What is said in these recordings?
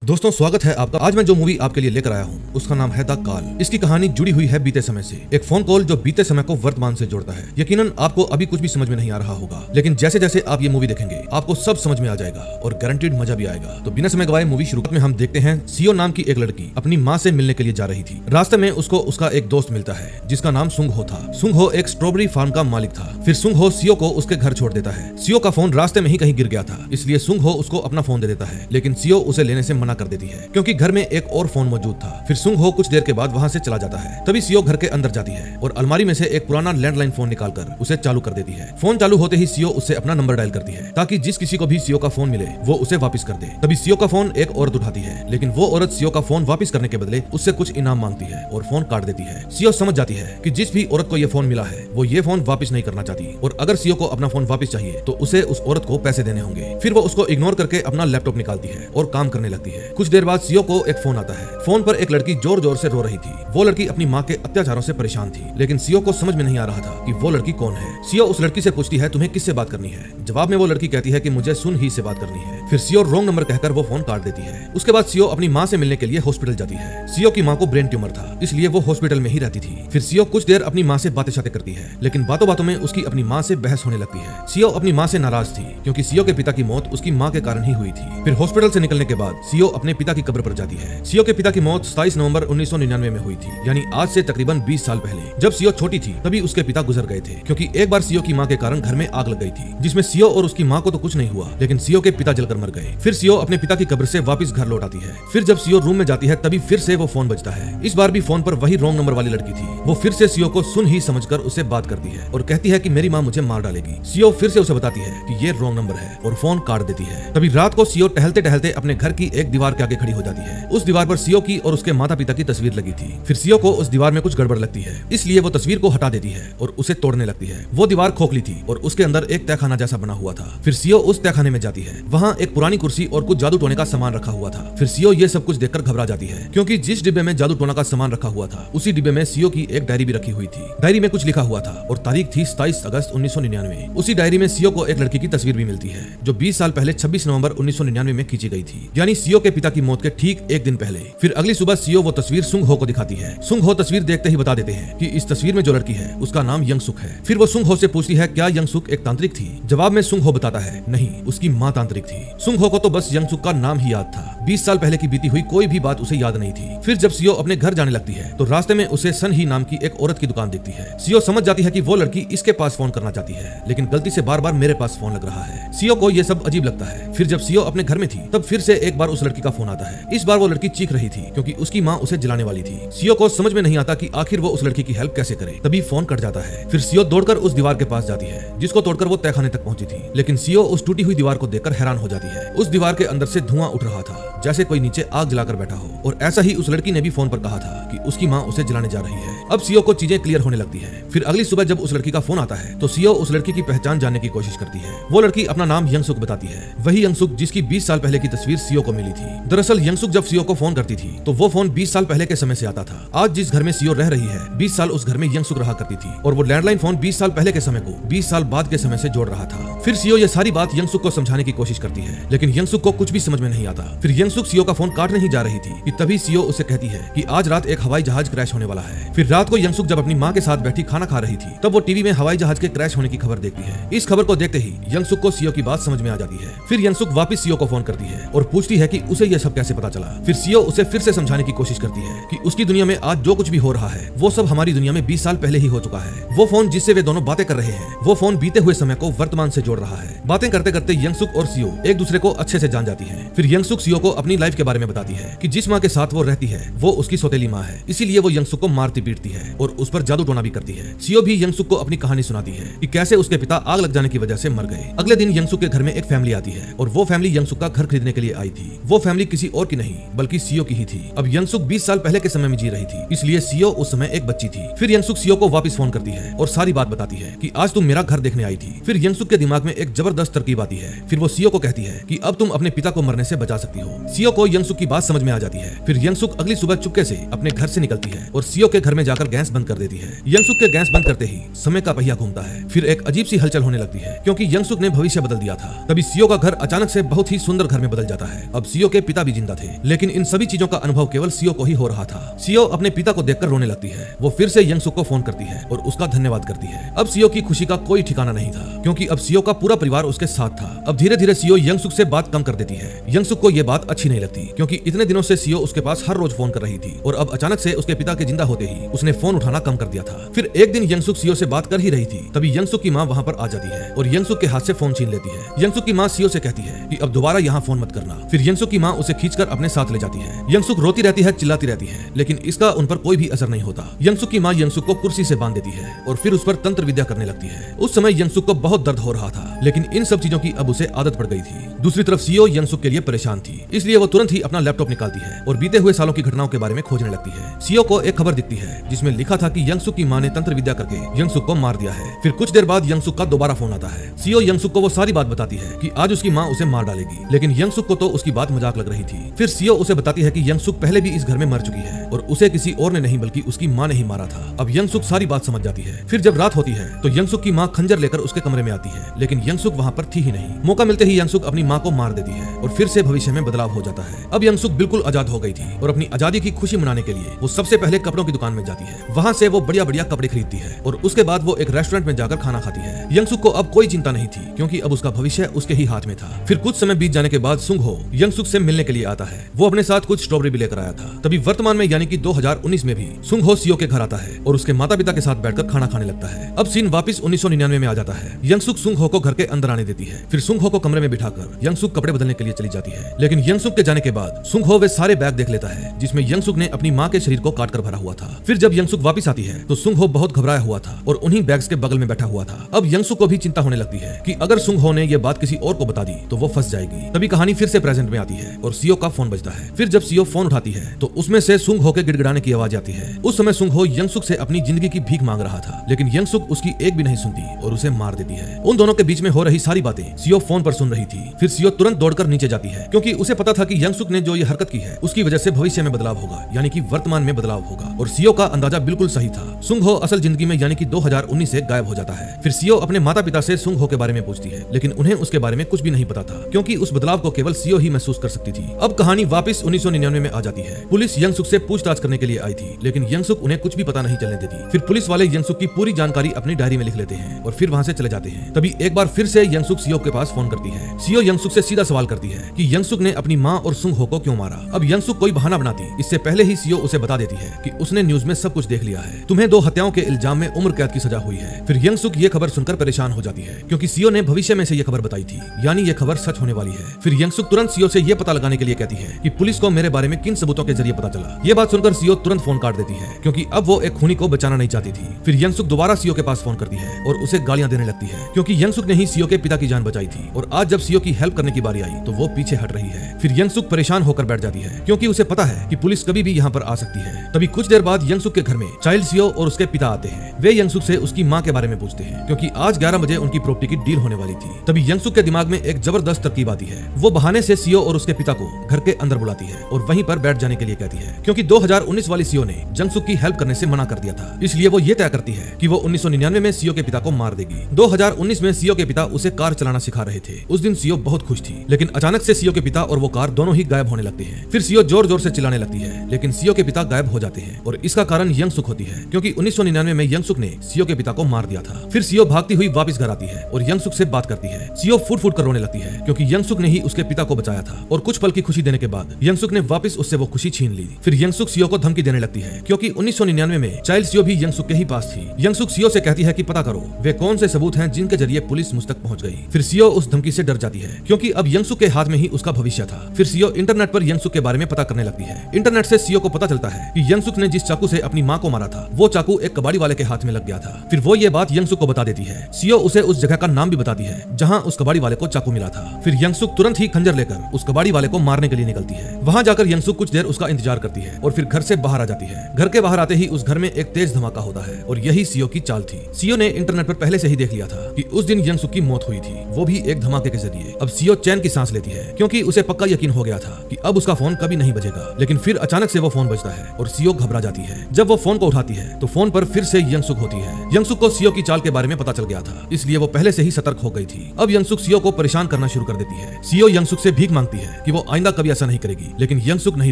दोस्तों स्वागत है आपका। आज मैं जो मूवी आपके लिए लेकर आया हूँ उसका नाम है द कॉल। इसकी कहानी जुड़ी हुई है बीते समय से। एक फोन कॉल जो बीते समय को वर्तमान से जोड़ता है। यकीनन आपको अभी कुछ भी समझ में नहीं आ रहा होगा, लेकिन जैसे जैसे आप ये मूवी देखेंगे आपको सब समझ में आ जाएगा और गारंटीड मजा भी आएगा। तो बिना समय गवाए मूवी शुरू में हम देखते हैं सीओ नाम की एक लड़की अपनी माँ से मिलने के लिए जा रही थी। रास्ते में उसको उसका एक दोस्त मिलता है जिसका नाम सुंग हो था। सुंग हो एक स्ट्रॉबेरी फार्म का मालिक था। फिर सुंग हो सीओ को उसके घर छोड़ देता है। सीओ का फोन रास्ते में ही कहीं गिर गया था, इसलिए सुंग हो उसको अपना फोन दे देता है, लेकिन सीओ उसे लेने से मना कर देती है क्योंकि घर में एक और फोन मौजूद था। फिर सुंग हो कुछ देर के बाद वहां से चला जाता है। तभी सीओ घर के अंदर जाती है और अलमारी में से एक पुराना लैंडलाइन फोन निकालकर उसे चालू कर देती है। फोन चालू होते ही सीओ उससे अपना नंबर डायल करती है ताकि जिस किसी को भी सीओ का फोन मिले वो उसे वापस कर दे। तभी सीओ का फोन एक औरत उठाती है, लेकिन वो औरत सीओ का फोन वापस करने के बदले उससे कुछ इनाम मांगती है और फोन काट देती है। सीओ समझ जाती है कि जिस भी औरत को ये फोन मिला है वो ये फोन वापस नहीं करना चाहती और अगर सीओ को अपना फोन वापस चाहिए तो उसे उस औरत को पैसे देने होंगे। फिर वो उसको इग्नोर करके अपना लैपटॉप निकालती है और काम करने लगती है। कुछ देर बाद सीओ को एक फोन आता है। फोन पर एक लड़की जोर जोर से रो रही थी। वो लड़की अपनी माँ के अत्याचारों से परेशान थी, लेकिन सीओ को समझ में नहीं आ रहा था कि वो लड़की कौन है। सीओ उस लड़की से पूछती है तुम्हें किससे बात करनी है। जवाब में वो लड़की कहती है कि मुझे सुन ही से बात करनी है। फिर सीओ रॉन्ग नंबर कहकर वो फोन काट देती है। उसके बाद सीओ अपनी माँ से मिलने के लिए हॉस्पिटल जाती है। सीओ की माँ को ब्रेन ट्यूमर था, इसलिए वो हॉस्पिटल में ही रहती थी। फिर सीओ कुछ देर अपनी माँ से बातें शातें करती है, लेकिन बातों बातों में उसकी अपनी माँ से बहस होने लगती है। सीओ अपनी माँ से नाराज थी क्योंकि सीओ के पिता की मौत उसकी माँ के कारण ही हुई थी। फिर हॉस्पिटल से निकलने के बाद सीओ अपने पिता की कब्र पर जाती है। सीओ के पिता की मौत 27 नवंबर 1999 में हुई थी, यानी आज से तकरीबन 20 साल पहले। जब सीओ छोटी थी तभी उसके पिता गुजर गए थे, क्योंकि एक बार सीओ की माँ के कारण घर में आग लग गई थी, जिसमें सीओ और उसकी माँ को तो कुछ नहीं हुआ, लेकिन सीओ के पिता जलकर मर गए। फिर सीओ अपने पिता की कब्र से वापस घर लौट आती है। फिर जब सीओ रूम में जाती है तभी फिर से वो फोन बजता है। इस बार भी फोन पर वही रॉन्ग नंबर वाली लड़की थी। वो फिर से सीओ को सुन ही समझकर उससे बात करती है और कहती है कि मेरी माँ मुझे मार डालेगी। सीओ फिर से उसे बताती है कि ये रॉन्ग नंबर है और फोन काट देती है। तभी रात को सीओ टहलते टहलते अपने घर की एक दीवार के आगे खड़ी हो जाती है। उस दीवार पर सीओ की और उसके माता पिता की तस्वीर लगी थी। फिर सीओ को उस दीवार में कुछ गड़बड़ लगती है, इसलिए वो तस्वीर को हटा देती है और उसे तोड़ने लगती है। वो दीवार खोखली थी और उसके अंदर एक तहखाना जैसा बना हुआ था। फिर सीओ उस तहखाने में जाती है। वहाँ एक पुरानी कुर्सी और कुछ जादू टोने का सामान रखा हुआ था। फिर सीओ ये सब कुछ देखकर घबरा जाती है, क्योंकि जिस डिब्बे में जादू टोना का सामान रखा हुआ था उसी डिब्बे में सीओ की एक डायरी भी रखी हुई थी। डायरी में कुछ लिखा हुआ था और तारीख थी 27 अगस्त 1999। उसी डायरी में सीओ को एक लड़की की तस्वीर भी मिलती है जो 20 साल पहले 26 नवंबर 1999 में खींची गई थी, यानी सीओ के पिता की मौत के ठीक एक दिन पहले। फिर अगली सुबह सीओ वो तस्वीर सुंग हो को दिखाती है। सुंग हो तस्वीर देखते ही बता देते हैं कि इस तस्वीर में जो लड़की है उसका नाम यंग सुक है। फिर वो सुंग हो से पूछती है क्या यंग सुक एक तांत्रिक थी। जवाब में सुंग हो बताता है नहीं, उसकी माँ तांत्रिक थी। सुंग हो को तो बस यंग सुक का नाम ही याद था। 20 साल पहले की बीती हुई कोई भी बात उसे याद नहीं थी। फिर जब सीओ अपने घर जाने लगती है तो रास्ते में उसे सन ही नाम की एक औरत की दुकान दिखती है। सीओ समझ जाती है कि वो लड़की इसके पास फोन करना चाहती है, लेकिन गलती से बार बार मेरे पास फोन लग रहा है। सीओ को ये सब अजीब लगता है। फिर जब सीओ अपने घर में थी तब फिर से एक बार उस लड़की का फोन आता है। इस बार वो लड़की चीख रही थी क्योंकि उसकी माँ उसे जलाने वाली थी। सीओ को समझ में नहीं आता कि आखिर वो उस लड़की की हेल्प कैसे करे। तभी फोन कट जाता है। फिर सीओ दौड़कर उस दीवार के पास जाती है जिसको तोड़कर वो तहखाने तक पहुंची थी, लेकिन सीओ उस टूटी हुई दीवार को देखकर हैरान हो जाती है। उस दीवार के अंदर से धुआं उठ रहा था जैसे कोई नीचे आग जलाकर बैठा हो, और ऐसा ही उस लड़की ने भी फोन पर कहा था कि उसकी माँ उसे जलाने जा रही है। अब सीओ को चीजें क्लियर होने लगती है। फिर अगली सुबह जब उस लड़की का फोन आता है तो सीओ उस लड़की की पहचान जानने की कोशिश करती है। वो लड़की अपना नाम यंग सुक बताती है, वही यंग सुक जिसकी 20 साल पहले की तस्वीर सीओ को मिली थी। दरअसल यंग सुक जब सीओ को फोन करती थी तो वो फोन 20 साल पहले के समय से आता था। आज जिस घर में सीओ रह रही है 20 साल उस घर में यंग सुक रहा करती थी, और वो लैंडलाइन फोन 20 साल पहले के समय को 20 साल बाद के समय से जोड़ रहा था। फिर सीओ ये सारी बात यंग सुक को समझाने की कोशिश करती है, लेकिन यंग सुक को कुछ भी समझ में नहीं आता। फिर यंग सुक सीओ का फोन काटने ही जा रही थी कि तभी सीओ उसे कहती है कि आज रात एक हवाई जहाज क्रैश होने वाला है। फिर रात को यंग सुक जब अपनी माँ के साथ बैठी खाना खा रही थी तब वो टीवी में हवाई जहाज के क्रैश होने की खबर देखती है। इस खबर को देखते ही यंग सुक को सीओ की बात समझ में आ जाती है। फिर यंग सुक वापस सीओ को फोन करती है और पूछती है कि उसे यह सब कैसे पता चला। फिर सीओ उसे फिर से समझाने की कोशिश करती है कि उसकी दुनिया में आज जो कुछ भी हो रहा है वो सब हमारी दुनिया में 20 साल पहले ही हो चुका है। वो फोन जिससे वे दोनों बातें कर रहे हैं वो फोन बीते हुए समय को वर्तमान से जोड़ रहा है। बातें करते करते यंग सुक और सीओ एक दूसरे को अच्छे से जान जाती है। फिर यंग सुक सीओ को अपनी लाइफ के बारे में बताती है कि जिस माँ के साथ वो रहती है वो उसकी सौतेली माँ है, इसीलिए वो यंग सुक को मारती पीटती है और उस पर जादू टोना भी करती है। सीओ भी यंग सुक को अपनी कहानी सुनाती है कि कैसे उसके पिता आग लग जाने की वजह से मर गए। अगले दिन यंग सुक के घर में एक फैमिली आती है और वो फैमिली यंग सुक का घर खरीदने के लिए आई थी। वो फैमिली किसी और की नहीं बल्कि सीओ की ही थी। अब यंग सुक 20 साल पहले के समय में जी रही थी, इसलिए सीओ उस समय एक बच्ची थी। फिर यंग सुक सीओ को वापस फोन करती है और सारी बात बताती है कि आज तुम मेरा घर देखने आई थी। फिर यंग सुक के दिमाग में एक जबरदस्त तरकीब आती है। फिर वो सीओ को कहती है कि अब तुम अपने पिता को मरने से बचा सकती हो। सीओ को यंगसुक की बात समझ में आ जाती है। फिर यंगसुक अगली सुबह चुपके से अपने घर से निकलती है और सीओ के घर में जाकर गैस बंद कर देती है। यंगसुक के गैस बंद करते ही समय का पहिया घूमता है। फिर एक अजीब सी हलचल होने लगती है क्योंकि यंगसुक ने भविष्य बदल दिया था। तभी सीओ का घर अचानक से बहुत ही सुंदर घर में बदल जाता है। अब सीओ के पिता भी जिंदा थे, लेकिन इन सभी चीजों का अनुभव केवल सीओ को ही हो रहा था। सीओ अपने पिता को देखकर रोने लगती है। वो फिर से यंगसुक को फोन करती है और उसका धन्यवाद करती है। अब सीओ की खुशी का कोई ठिकाना नहीं था क्योंकि अब सीओ का पूरा परिवार उसके साथ था। अब धीरे धीरे सीओ यंगसुक से बात कम कर देती है। यंगसुक को यह बात अच्छी नहीं लगती क्योंकि इतने दिनों से सीओ उसके पास हर रोज फोन कर रही थी और अब अचानक से उसके पिता के जिंदा होते ही उसने फोन उठाना कम कर दिया था। फिर एक दिन यंगसुक सीओ से बात कर ही रही थी, तभी यंगसुक की माँ वहाँ पर आ जाती है और यंगसुक के हाथ से फोन छीन लेती है। यंगसुक की माँ सीओ से कहती है कि अब दोबारा यहाँ फोन मत करना। फिर यंगसुक की माँ उसे खींचकर अपने साथ ले जाती है। यंगसुक रोती रहती है, चिल्लाती रहती है, लेकिन इसका उन पर कोई भी असर नहीं होता। यंगसुक की माँ यंगसुक को कुर्सी से बांध देती है और फिर उस पर तंत्र विद्या करने लगती है। उस समय यंगसुक को बहुत दर्द हो रहा था, लेकिन इन सब चीजों की अब उसे आदत पड़ गई थी। दूसरी तरफ सीओ यंगसुक के लिए परेशान थी, इसलिए वो तुरंत ही अपना लैपटॉप निकालती है और बीते हुए सालों की घटनाओं के बारे में खोजने लगती है। सीओ को एक खबर दिखती है जिसमें लिखा था कि यंगसुक की मां ने तंत्र विद्या करके यंगसुक को मार दिया है। फिर कुछ देर बाद यंगसुक का दोबारा फोन आता है। सीओ यंगसुक को वो सारी बात बताती है कि आज उसकी मां उसे मार डालेगी, लेकिन यंगसुक को तो उसकी बात मजाक लग रही थी। फिर सीओ उसे बताती है कि यंगसुक पहले भी इस घर में मर चुकी है और उसे किसी और ने नहीं बल्कि उसकी मां ने ही मारा था। अब यंगसुक सारी बात समझ जाती है। फिर जब रात होती है तो यंगसुक की मां खंजर लेकर उसके कमरे में आती है, लेकिन यंगसुक वहाँ पर थी ही नहीं। मौका मिलते ही यंगसुक अपनी मां को मार देती है और फिर से भविष्य में बदलाव हो जाता है। अब यंगसुक बिल्कुल आजाद हो गई थी और अपनी आजादी की खुशी मनाने के लिए वो सबसे पहले कपड़ों की दुकान में जाती है। वहाँ से वो बढ़िया बढ़िया कपड़े खरीदती है और उसके बाद वो एक रेस्टोरेंट में जाकर खाना खाती है। यंगसुक को अब कोई चिंता नहीं थी क्योंकि अब उसका भविष्य उसके ही हाथ में था। फिर कुछ समय बीत जाने के बाद सुंगहो यंगसुक से मिलने के लिए आता है। वो अपने साथ कुछ स्ट्रॉबेरी भी लेकर आया था। तभी वर्तमान में यानी कि 2019 में भी सुंगहो सीओ के घर आता है और उसके माता पिता के साथ बैठकर खाना खाने लगता है। अब सीन वापस 1999 में आ जाता है। यंगसुक सुंगहो को घर के अंदर आने देती है। फिर सुंगहो को कमरे में बिठाकर यंगसुक कपड़े बदलने के लिए चली जाती है, लेकिन यंगसुक के जाने के बाद सुंगहो वे सारे बैग देख लेता है जिसमें यंगसुक ने अपनी मां के शरीर को काट कर भरा हुआ था। फिर जब यंगसुक वापस आती है तो सुंगहो बहुत घबराया हुआ था और उन्हीं बैग्स के बगल में बैठा हुआ था। अब यंगसुक को भी चिंता होने लगती है कि अगर सुंगहो ने यह बात किसी और को बता दी तो वो फंस जाएगी। तभी कहानी फिर से प्रेजेंट में आती है और सीओ का फोन बजता है। फिर जब सीओ फोन उठाती है तो उसमें से सुंगहो के गिड़गिड़ाने की आवाज आती है। उस समय सुंगहो यंगसुक से अपनी जिंदगी की भीख मांग रहा था, लेकिन यंगसुक उसकी एक भी नहीं सुनती और उसे मार देती है। उन दोनों के बीच में हो रही सारी बातें सीओ फोन पर सुन रही थी। फिर सीओ तुरंत दौड़कर नीचे जाती है क्योंकि उसे पता था कि यंगसुक ने जो ये हरकत की है उसकी वजह से भविष्य में बदलाव होगा, यानी कि वर्तमान में बदलाव होगा। और सीओ का अंदाजा बिल्कुल सही था। सुंगहो असल जिंदगी में यानी कि 2019 से गायब हो जाता है। फिर सीओ अपने माता पिता से सुंगहो के बारे में पूछती है, लेकिन उन्हें उसके बारे में कुछ भी नहीं पता था क्योंकि उस बदलाव को केवल सीओ ही महसूस कर सकती थी। अब कहानी वापस 1999 में आ जाती है। पुलिस यंगसुक से पूछताछ करने के लिए आई थी, लेकिन यंगसुक उन्हें कुछ भी पता नहीं चलने देती। फिर पुलिस वाले यंगसुक की पूरी जानकारी अपनी डायरी में लिख लेते हैं और फिर वहाँ से चले जाते हैं। तभी एक बार फिर से यंगसुक सीओ के पास फोन करती है। सीओ यंगसुक से सीधा सवाल करती है कि यंगसुक ने अपनी माँ और सुंगहो को क्यों मारा। अब यंगसुक कोई बहाना बनाती, इससे पहले ही सीओ उसे बता देती है कि उसने न्यूज में सब कुछ देख लिया है, तुम्हें 2 हत्याओं के इल्जाम में उम्र कैद की सजा हुई है। फिर यंगसुक ये खबर सुनकर परेशान हो जाती है क्योंकि सीओ ने भविष्य में से ये खबर बताई थी, यानी ये खबर सच होने वाली है। फिर यंगसुक तुरंत सीओ से ये पता लगाने के लिए कहती है कि पुलिस को मेरे बारे में किन सबूतों के जरिए पता चला। ये बात सुनकर सीओ तुरंत फोन काट देती है क्योंकि अब वो एक खूनी को बचाना नहीं चाहती थी। फिर यंगसुक दोबारा सीओ के पास फोन करती है और उसे गालियां देने लगती है क्योंकि यंगसुक ने ही सीओ के पिता की जान बचाई थी और आज जब सीओ की हेल्प करने की बारी आई तो वो पीछे हट रही है। फिर यंगसुक परेशान होकर बैठ जाती है क्योंकि उसे पता है कि पुलिस कभी भी यहाँ पर आ सकती है। तभी कुछ देर बाद यंगसुक के घर में चाइल्ड सीओ और उसके पिता आते हैं। वे यंगसुक से उसकी माँ के बारे में पूछते हैं क्योंकि आज 11 बजे उनकी प्रॉपर्टी की डील होने वाली थी। तभी यंगसुक के दिमाग में एक जबरदस्त तरकीब आती है। वो बहाने से सीओ और उसके पिता को घर के अंदर बुलाती है और वहीं पर बैठ जाने के लिए कहती है क्योंकि 2019 वाली सीओ ने यंगसुक की हेल्प करने से मना कर दिया था, इसलिए वो ये तय करती है कि वो 1999 में सीओ के पिता को मार देगी। 2019 में सीओ के पिता उसे कार चलाना सिखा रहे थे। उस दिन सीओ बहुत खुश थी, लेकिन अचानक से सीओ के पिता और वो कार दोनों ही गायब होने लगते हैं। फिर सीओ जोर जोर से चिल्लाने लगती है, लेकिन सीओ के पिता गायब हो जाते हैं और इसका कारण यंगसुक होती है क्योंकि 1999 में यंगसुक ने सीओ के पिता को मार दिया था। फिर सीओ भागती हुई वापस घर आती है और यंगसुक से बात करती है। सीओ फूट फूट कर रोने लगती है क्योंकि यंगसुक ने ही उसके पिता को बचाया था और कुछ पल की खुशी देने के बाद यंगसुक ने वापस उससे वो खुशी छीन ली। फिर यंगसुक सीओ को धमकी देने लगती है क्योंकि 1999 में चाइल्ड सीओ भी यंगसुक के ही पास थी। यंगसुक सीओ से कहती है कि पता करो वे कौन से सबूत हैं जिनके जरिए पुलिस मुझ तक पहुंच गई। फिर सीओ उस धमकी से डर जाती है क्योंकि अब यंगसुक के हाथ में ही उसका भविष्य था। फिर सीओ इंटरनेट पर यंगसुक के बारे में पता करने लगती है। इंटरनेट से सीओ को पता चलता है कि यंगसुक ने जिस चाकू से अपनी मां को मारा था वो चाकू एक कबाड़ी वाले के हाथ में लग गया था। फिर वो ये बात यंगसुक को बता देती है। सीओ उसे उस जगह का नाम भी बताती है जहां उस कबाड़ी वाले को चाकू मिला था। फिर यंगसुक तुरंत ही खंजर लेकर उस कबाड़ी वाले को मारने के लिए निकलती है। वहां जाकर यंगसुक कुछ देर उसका इंतजार करती है और फिर घर से बाहर आ जाती है। घर के बाहर आते ही उस घर में एक तेज धमाका होता है और यही सीओ की चाल थी। सीओ ने इंटरनेट पर पहले से ही देख लिया था कि उस दिन यंगसुक की मौत हुई थी, वो भी एक धमाके के जरिए। अब सीओ चैन की सांस लेती है क्योंकि उसे पक्का यकीन हो गया था कि अब उसका फोन कभी नहीं बजेगा, लेकिन फिर अचानक से वो फोन बजता है और सीओ घबरा जाती है। जब वो फोन को उठाती है तो फोन पर फिर से यंगसुक होती है। यंगसुक को सीओ की चाल के बारे में पता चल गया था, इसलिए वो पहले से ही सतर्क हो गई थी। अब यंगसुक सीओ को परेशान करना शुरू कर देती है। सीओ यंगसुक से भीख मांगती है कि वो आइंदा कभी ऐसा नहीं करेगी, लेकिन यंगसुक नहीं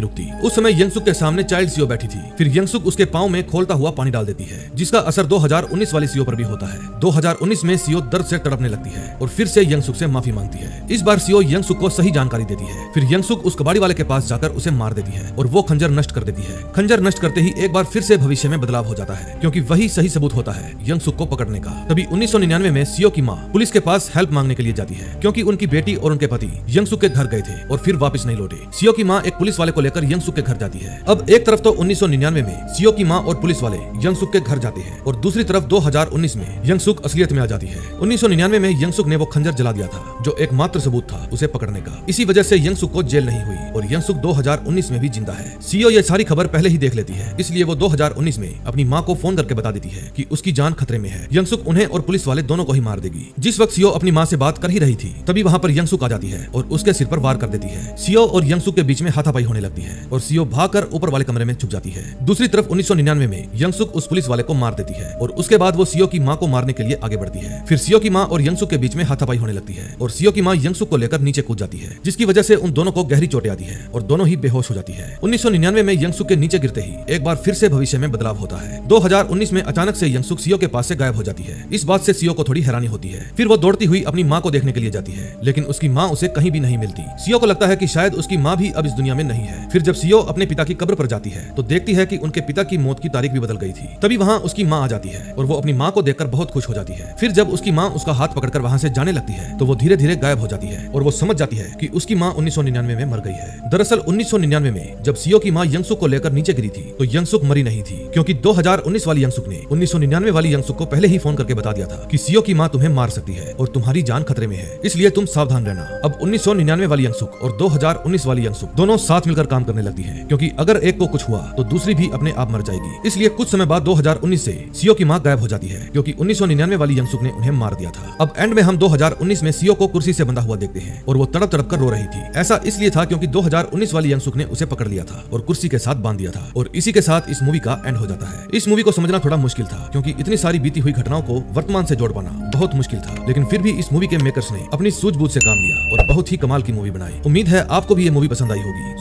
रुकती। उस समय यंगसुक के सामने चाइल्ड सीओ बैठी थी। फिर यंगसुक उसके पाँव में खोलता हुआ पानी डाल देती है, जिसका असर 2019 वाली सीओ पर भी होता है। 2019 में सीओ दर्द से तड़पने लगती है और फिर से यंगसुक से माफी मांगती है। इस बार सीओ यंगसुक को सही जानकारी देती है। फिर यंगसुक उस कबाड़ी वाले के पास जाकर उसे मार देती है और वो खंजर नष्ट कर देती है। खंजर नष्ट करते ही एक बार फिर से भविष्य में बदलाव हो जाता है, क्योंकि वही सही सबूत होता है यंगसुक को पकड़ने का। तभी 1999 में सीओ की माँ पुलिस के पास हेल्प मांगने के लिए जाती है, क्योंकि उनकी बेटी और उनके पति यंगसुक के घर गए थे और फिर वापस नहीं लौटे। सीओ की माँ एक पुलिस वाले को लेकर यंगसुक के घर जाती है। अब एक तरफ तो 1999 में सीओ की माँ और पुलिस वाले यंगसुक के घर जाते हैं और दूसरी तरफ 2019 में यंगसुक असलियत में आ जाती है। 1999 में यंगसुक ने वो खंजर जला दिया था, जो एकमात्र सबूत था उसे पकड़ने का। इसी वजह से यंगसुक को जेल नहीं हुई और यंगसुक 2019 में भी जिंदा है। सीओ ये सारी खबर पहले ही देख लेती है, इसलिए वो 2019 में अपनी माँ को फोन करके बता देती है कि उसकी जान खतरे में है। यंगसुक उन्हें और पुलिस वाले दोनों को ही मार देगी। जिस वक्त सीओ अपनी माँ से बात कर ही रही थी, तभी वहाँ पर यंगसुक आ जाती है और उसके सिर पर वार कर देती है। सीओ और यंगसुक के बीच में हाथापाई होने लगती है और सीओ भागकर ऊपर वाले कमरे में छुप जाती है। दूसरी तरफ 1999 में यंगसुक उस पुलिस वाले को मार देती है और उसके बाद वो सीओ की माँ को मारने के लिए आगे बढ़ती है। फिर सीओ की माँ और यंगसुक के बीच में हाथापाई होने लगती है और सीओ की माँ यंगसुक को लेकर नीचे कूद जाती है, जिसकी वजह से उन दोनों को गहरी चोटें आती है और दोनों ही बेहोश हो जाती है। 1999 में यंगसुक के नीचे गिरते ही एक बार फिर से भविष्य में बदलाव होता है। 2019 में अचानक से यंगसुक सीओ के पास से गायब हो जाती है। इस बात से सीओ को थोड़ी हैरानी होती है। फिर वो दौड़ती हुई अपनी माँ को देखने के लिए जाती है, लेकिन उसकी माँ उसे कहीं भी नहीं मिलती। सीओ को लगता है कि शायद उसकी माँ भी अब इस दुनिया में नहीं है। फिर जब सीओ अपने पिता की कब्र पर जाती है तो देखती है कि उनके पिता की मौत की तारीख भी बदल गई थी। तभी वहाँ उसकी माँ आ जाती है और वो अपनी माँ को देखकर बहुत खुश हो जाती है। फिर जब उसकी माँ उसका हाथ पकड़कर वहाँ से जाने लगती है तो वो धीरे धीरे गायब हो जाती है और वो समझ जाती है कि उसकी माँ 1999 में मर गई है। दरअसल 1999 में जब सीओ की माँ यंगसुक को लेकर नीचे गिरी थी तो यंगसुक मरी नहीं थी, क्योंकि 2019 वाली यंगसुक ने 1999 वाली यंगसुक को पहले ही फोन करके बता दिया था कि सीओ की माँ तुम्हें मार सकती है और तुम्हारी जान खतरे में है, इसलिए तुम सावधान रहना। अब 1999 वाली यंगसुक और 2019 वाली यंगसुक दोनों साथ मिलकर काम करने लगती है, क्योंकि अगर एक को कुछ हुआ तो दूसरी भी अपने आप मर जाएगी। इसलिए कुछ समय बाद 2019 से सीओ की माँ गायब हो जाती है, क्योंकि 1999 वाली यंगसुक ने उन्हें मार दिया था। अब एंड में हम 2019 में सीओ को कुर्सी से बंधा हुआ देखते हैं और वो तड़प तड़प कर रो रही थी। ऐसा इसलिए था क्योंकि 2019 वाली यंगसुक ने उसे पकड़ लिया था और कुर्सी के साथ बांध दिया था। और इसी के साथ इस मूवी का एंड हो जाता है। इस मूवी को समझना थोड़ा मुश्किल था, क्योंकि इतनी सारी बीती हुई घटनाओं को वर्तमान से जोड़ पाना बहुत मुश्किल था, लेकिन फिर भी इस मूवी के मेकर्स ने अपनी सूझबूझ से काम लिया और बहुत ही कमाल की मूवी बनाई। उम्मीद है आपको भी ये मूवी पसंद आई होगी।